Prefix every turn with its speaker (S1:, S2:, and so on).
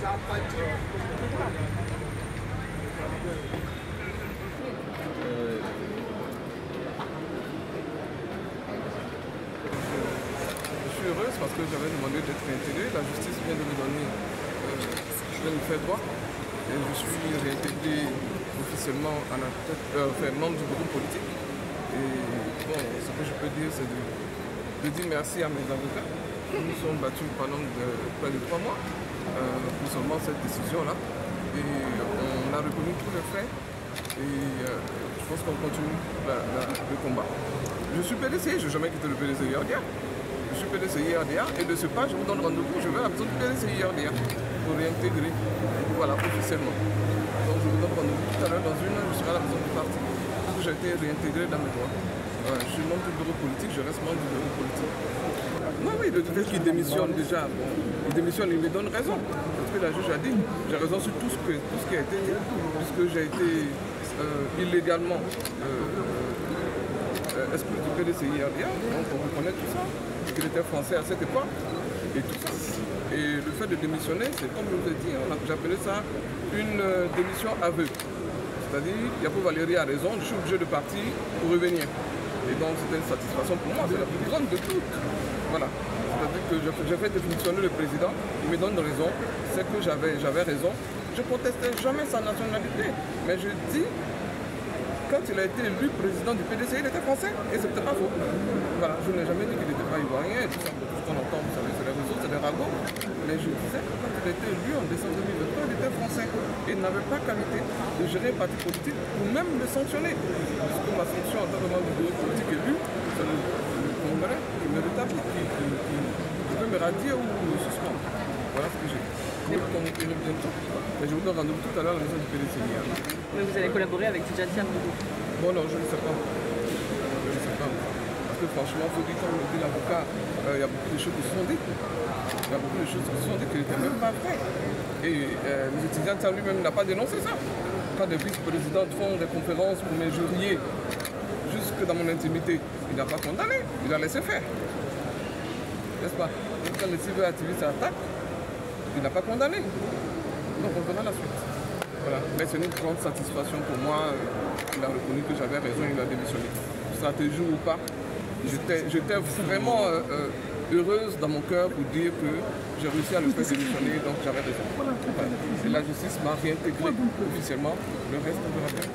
S1: Je suis heureuse parce que j'avais demandé d'être réintégré. La justice vient de me donner, je vais me faire droit. Et je suis réintégré officiellement à la tête, membre du groupe politique. Et bon, ce que je peux dire, c'est de dire merci à mes avocats qui nous sont battus pendant près de 3 mois pour seulement cette décision-là. Et on a reconnu tous les faits et je pense qu'on continue le combat. Je suis PDCI, je n'ai jamais quitté le PDCI RDA. Je suis PDCI RDA et de ce pas, je vous donne rendez-vous, je vais à la maison du PDCI RDA pour réintégrer, voilà, officiellement. Donc je vous donne rendez-vous tout à l'heure, dans 1 heure, je serai à la maison du parti. Parce que j'ai été réintégré dans mes droits. Je suis membre du bureau politique, je reste membre du bureau politique. Non, oui, le fait qu'il démissionne déjà, bon, il démissionne, il me donne raison. Parce que la juge a dit, j'ai raison sur tout ce qui a été dit, puisque j'ai été illégalement exclu du PDCI RDA, donc on reconnaît tout ça, qu'il était français à cette époque, et tout ça. Et le fait de démissionner, c'est comme je vous ai dit, j'appelais ça une démission aveugle. C'est-à-dire, Yapo Valéry a raison, je suis obligé de partir pour revenir. Et donc c'était une satisfaction pour moi, c'est la plus grande de toutes. Voilà. C'est-à-dire que j'ai fait démissionner le président, il me donne raison, c'est que j'avais raison. Je ne protestais jamais sa nationalité, mais je dis, quand il a été élu président du PDC, il était français, et ce n'était pas faux. Voilà, je n'ai jamais dit qu'il n'était pas ivoirien, et tout ça, tout ce qu'on entend, vous savez, c'est les réseaux, c'est des ragots. Mais je disais que quand il a été élu en décembre 2023, il était français. Et il n'avait pas qualité de gérer un parti politique ou même de sanctionner. Parce que ma sanction en tant que membre du bureau politique élu, c'est le congrès qui me rétablit, qui peut me radier ou me suspendre. Voilà ce que j'ai. Je vais communiquer bientôt. Et je vous donne rendez-vous tout à l'heure à la maison du PDC.
S2: Mais vous allez collaborer avec Tidjane Thiam du coup?
S1: Bon, non, je ne sais pas. Je ne sais pas. Parce que franchement, il faut dire, comme le dit l'avocat, il y a beaucoup de choses qui se sont dites. Il y a beaucoup de choses qui se sont dites qui n'étaient même pas vraies. Et M. Tidjane Thiam lui-même n'a pas dénoncé ça. Quand des vice-présidents font des conférences pour m'injurier jusque dans mon intimité, il n'a pas condamné, il a laissé faire. N'est-ce pas? Donc, quand les cyber-activistes attaquent, il n'a pas condamné. Donc on verra la suite. Voilà. Mais c'est une grande satisfaction pour moi. Il a reconnu que j'avais raison, il a démissionné. Stratégie ou pas, j'étais vraiment heureuse dans mon cœur pour dire que j'ai réussi à le faire démissionner, donc j'avais raison. Voilà. Et la justice m'a réintégré officiellement. Le reste, on verra bien.